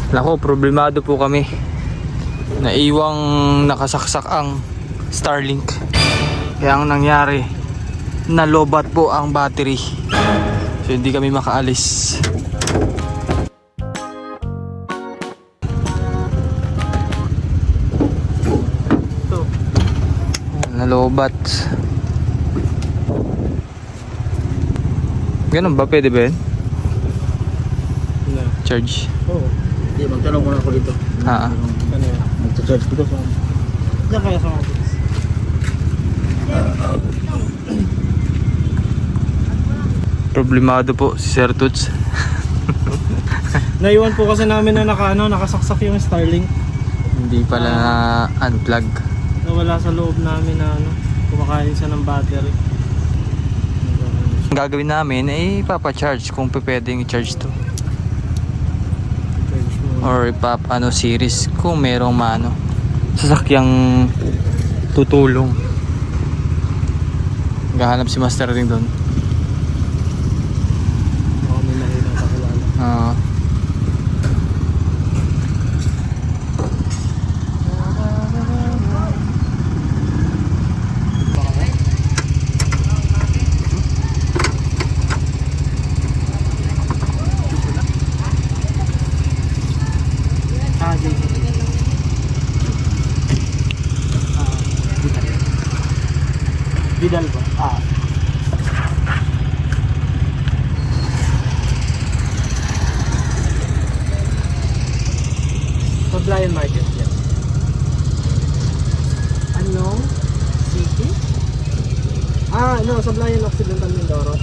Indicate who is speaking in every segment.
Speaker 1: Nako, problemado po kami. Naiwang nakasaksak ang Starlink. Kaya ang nangyari, nalobat po ang battery. So hindi kami makaalis. Nalobat. Ganun ba? Pwede ba yun? Charge?
Speaker 2: Oo. Hindi, magtanong muna ako dito.
Speaker 1: Ha?
Speaker 2: Ano yan? Magcha-charge dito sa... Diyan kaya sa office.
Speaker 1: Problemado po si Sir Toots.
Speaker 2: Naiwan po kasi namin na nakasaksak yung Starlink.
Speaker 1: Hindi pala na-unplug.
Speaker 2: Nawala sa loob namin na kumakain siya ng battery.
Speaker 1: Ang gagawin namin ay ipapa-charge kung pwedeng i-charge to. Or series kung merong sasakyang tutulong. Gahanap si Master rin doon.
Speaker 2: Baka may mahirap kakilala. Vidal ba? Pablayan Market yan. Ano? City? No, Sablayan Occidental Mindoro.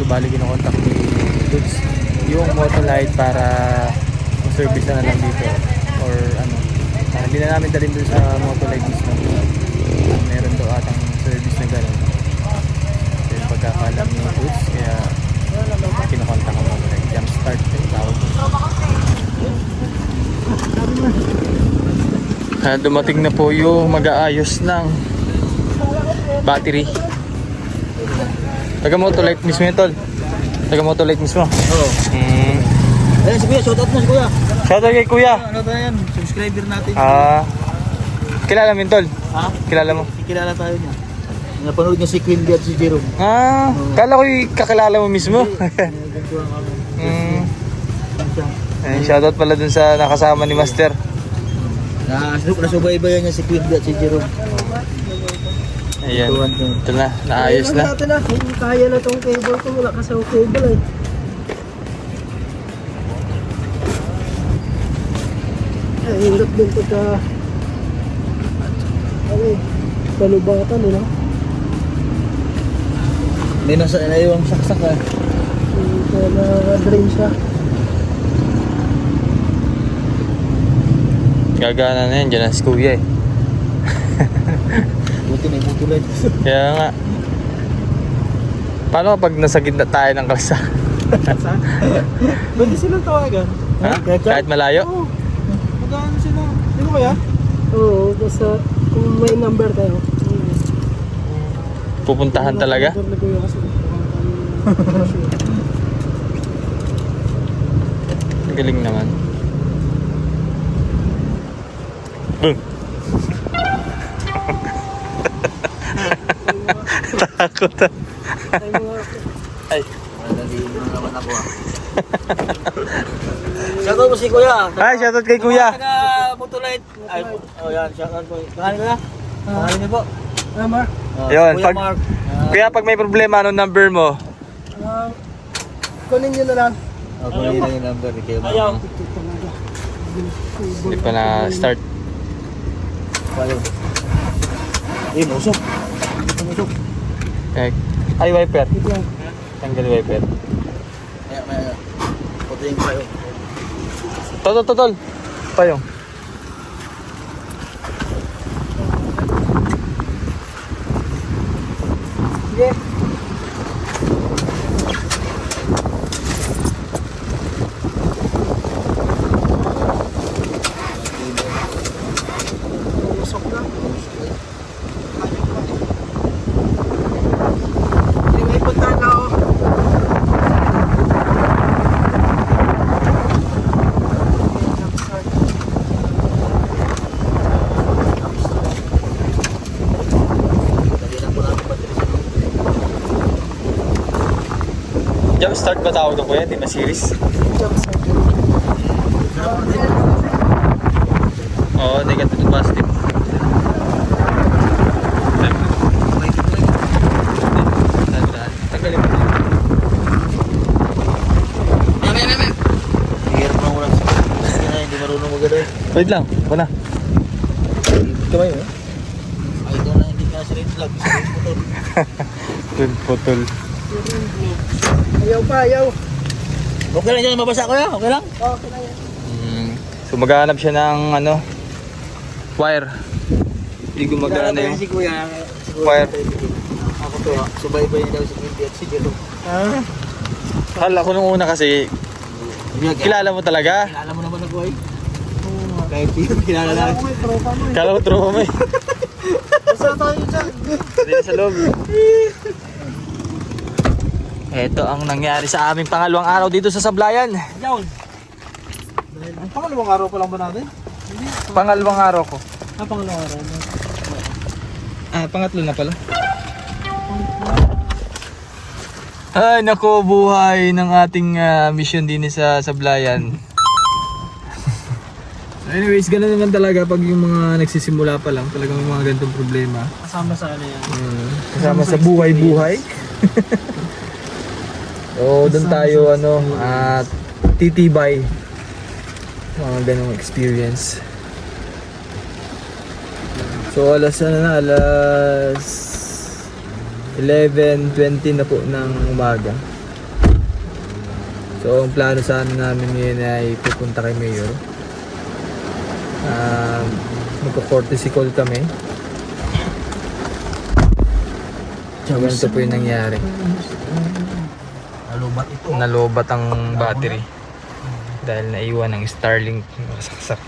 Speaker 1: So bali kinokontak ni Toots yung Motolite para service na lang dito or hindi na namin dalhin doon sa Motolite mismo. Meron daw atang service na gano'n. So yung pagkakalam ni Toots, kaya kinokontak ang Motolite. Jump start yung tawag. Dumating na po yung mag-aayos ng battery. Taga Motolite mismo yun, tol. Taga Motolite mismo.
Speaker 2: Oo. Ayun si Kuya, shoutout mo si Kuya.
Speaker 1: Shoutout kay Kuya.
Speaker 2: Ano ba yan? Subscriber natin.
Speaker 1: Kilala mo yun, tol?
Speaker 2: Ha?
Speaker 1: Kilala mo?
Speaker 2: Kilala tayo niya. Napanood niya si Queen Bee at si Jerome.
Speaker 1: Kala ko yung kakilala mo mismo.
Speaker 2: Gantuan kami.
Speaker 1: Shoutout pala dun sa nakasama ni Master.
Speaker 2: Nasubaybayan niya si Queen Bee at si Jerome.
Speaker 1: Ayan. Ito na, naayos na.
Speaker 2: Kaya na tong cable ko, wala kasi ako cable eh. Ay, hirap din pagka palubatan eh, no? May nasa yung saksak ah. Na-drain siya.
Speaker 1: Gagana na yan, dyan ang si Kuya eh.
Speaker 2: Buti may butulit.
Speaker 1: Kaya nga. Paano kapag nasa gitna tayo ng kalsa?
Speaker 2: Pwede silang tawagan.
Speaker 1: Ha? Kahit malayo?
Speaker 2: Oo. Magkano sila? Di mo kaya? Oo, basta kung may number tayo.
Speaker 1: Pupuntahan talaga? Galing naman. Boom! Takot ah. Ay.
Speaker 2: Nalilino naman ako ah. Shoutout mo si Kuya.
Speaker 1: Ay, shoutout kay Kuya.
Speaker 2: Motolite. Ay, yan, shoutout mo. Pangalan ko na? Pangalan niyo po? Mark.
Speaker 1: Yun,
Speaker 2: Kuya Mark.
Speaker 1: Kuya, pag may problema, anong number mo?
Speaker 2: Kunin niyo na lang. Kunin niyo yung number ni Kuya Mark. Ayaw.
Speaker 1: Hindi pa na-start.
Speaker 2: Ayaw. Eh, usok. Usok.
Speaker 1: Ay, wiper. Tanggal wiper.
Speaker 2: Maya. Puti yung kayo.
Speaker 1: Tol. Payong.
Speaker 2: Sige. Usok na.
Speaker 1: Jump start ba tawag ko yan? Di ba series?
Speaker 2: Jump start.
Speaker 1: Oo, negative to positive. Tagalin mo na.
Speaker 3: Hirap na ulan. Hindi marunong magano'n.
Speaker 1: Wait lang, wala. Kamay mo?
Speaker 3: Ay, ito na, hindi ka sirin vlog. Sirin motor.
Speaker 1: Putol.
Speaker 2: Ayaw pa, ayaw.
Speaker 3: Okay lang dyan, mabasa ko ya? Okay lang?
Speaker 2: Okay na yan.
Speaker 1: So maghahanap siya ng ano, wire. Hindi gumagana yung
Speaker 3: Si Kuya.
Speaker 1: wire.
Speaker 3: Ako to, subaybay niya daw si Quinty at si Jero.
Speaker 1: Kala ko nung una kasi, kilala mo talaga.
Speaker 3: Kilala mo naman ako ay. Kahit yung kilala
Speaker 2: Wala
Speaker 3: lang.
Speaker 2: ko may tropa mo eh.
Speaker 1: Kala mo tropa mo eh.
Speaker 2: Basta tayo dyan.
Speaker 1: Hindi sa loob. Ito ang nangyari sa aming pangalawang araw dito sa Sablayan.
Speaker 3: Yawn.
Speaker 2: Ang pangalawang araw pa lang ba natin?
Speaker 1: Pangalawang araw ko.
Speaker 2: Pangalawang araw na.
Speaker 1: Pangatlo na pala. Ay, nako, buhay ng ating mission din sa Sablayan. Anyways, ganoon naman talaga pag yung mga nagsisimula pa lang, talagang may mga ganitong problema.
Speaker 2: Kasama sa ano yan.
Speaker 1: Kasama sa buhay-buhay. So, doon tayo titibay. Mga ganong experience. So, alas 11:20 na po ng umaga. So, ang plano sana namin ngayon ay pupunta kay Mayor. Magko-courtesy call kami. So, ganito po yung nangyari.
Speaker 3: Nalubat ito.
Speaker 1: Nalobat ang battery dahil naiwan ng Starlink saksak.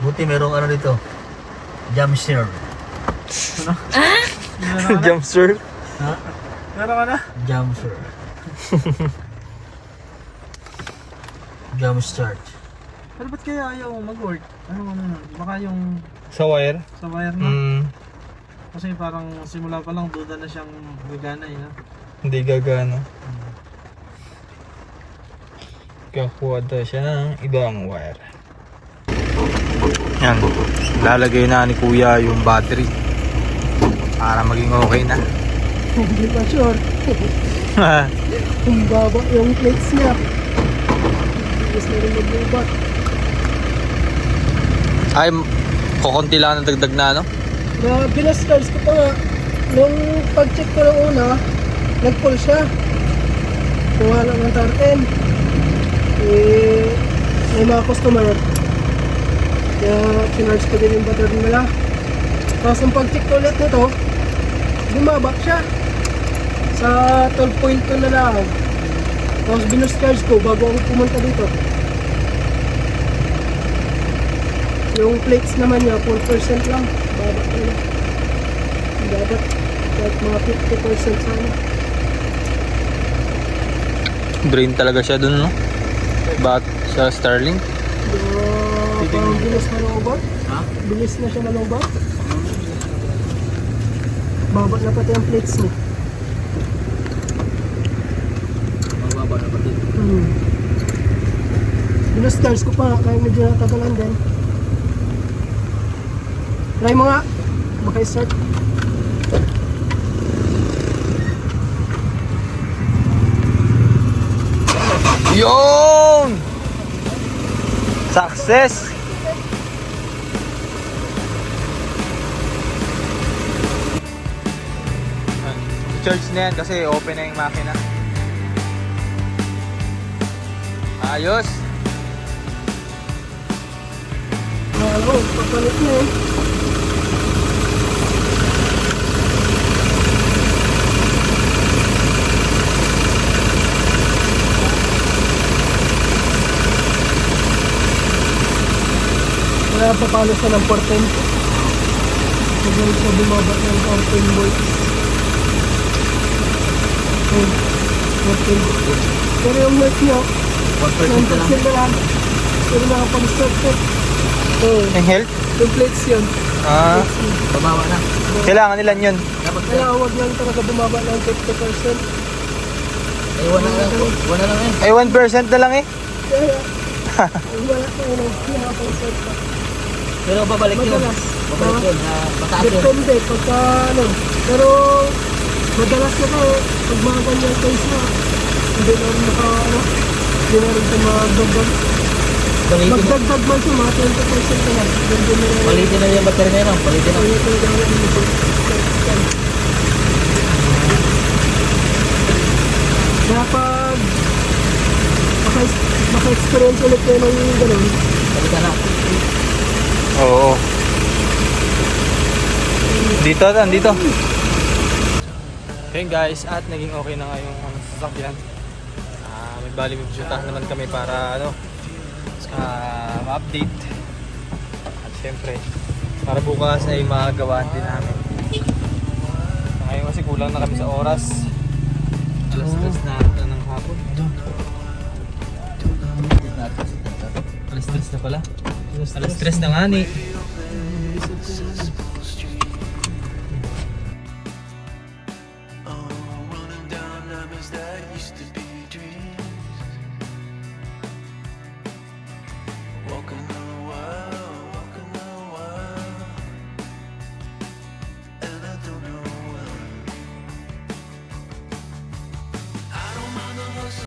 Speaker 3: Buti merong ano dito. Jamster.
Speaker 1: Jumpster.
Speaker 3: Ha?
Speaker 2: Meron ka na?
Speaker 3: Jamster. Jump start.
Speaker 2: Pero ba't kaya ayaw mag-work? Ano, baka yung
Speaker 1: Sa wire?
Speaker 2: sa wire na. Kasi parang simula pa lang duda na siyang gagana eh. No?
Speaker 1: Hindi gagana. Kakuha daw siya ng ibang wire. Yan. Lalagay na ni Kuya yung battery para maging okay na.
Speaker 2: Hindi pa sure. Kung baba yung plates niya. Gusto na rin magbubat.
Speaker 1: Ay, kukunti lang ang dagdag na ano?
Speaker 2: Na binastars ko pa nga. Nung pag-check ko ng una, nag-pull siya. Kuha lang ng tarten. May mga customer. Kaya sinarge ko din yung battery nila. Tapos nung pag-check ko ulit nito, bumaba siya. Sa 12.2 na lang. Tapos binastars ko bago ako pumunta dito. Yung plates naman niya, 4% lang. Baba na lang. Dapat kahit mga 50% sana.
Speaker 1: Drain talaga siya dun, no? Bat sa Starlink.
Speaker 2: Parang bilis na lobat.
Speaker 3: Ha?
Speaker 2: Bilis na siya malobat. Baba na pati ang plates niya.
Speaker 3: Mababa na pati.
Speaker 2: Binastars ko pa, kaya medyo natagalan din. Try mo nga. Baka i-start.
Speaker 1: Yun! Success! Charge na yan kasi open na yung makina. Ayos!
Speaker 2: Oo, papalit na eh. Kaya papalo siya ng 410. Magalit siya bumaba ng 410 volts. Oh, 410 volts. Pero yung net nyo,
Speaker 3: 1% na lang.
Speaker 2: 9% na lang. Pero nakapag-start ko. Oh,
Speaker 1: Yung health?
Speaker 2: yung plates yun.
Speaker 1: Ah,
Speaker 3: Babawa na.
Speaker 1: kailangan nila yun.
Speaker 3: Ha? dapat
Speaker 2: Kaya huwag lang talaga bumaba ng 50%.
Speaker 3: Ay, wala lang eh.
Speaker 1: Ay, 1% na lang eh.
Speaker 2: Kaya, wala ko yun, pinaka-concert pa.
Speaker 3: Pero babalik yun.
Speaker 2: Madalas.
Speaker 3: Babalik yun. Mataas yun.
Speaker 2: Depende, pagka ano. Pero, madalas na kayo, pag mga ganyan case na, hindi na rin hindi na rin sa mga dagdag.
Speaker 3: Palitin na.
Speaker 2: Magdagdag man siya, mga 20% na lang. Ganda na rin.
Speaker 3: Palitin na yung battery na yun. Palitin na.
Speaker 2: Kaya pag maka-experience ulit kayo ng gano'n,
Speaker 3: Palitin na.
Speaker 1: Oo. Dito, dito. Okay guys, at naging okay na nga yung sasakyan. May bali may bisitahan naman kami para ma-update. At syempre, para bukas ay magawaan din namin. Ngayon kasi kulang na kami sa oras. Alas 3 na ata ng hapon. Alas 3 na pala. Alas 3 na nga ni.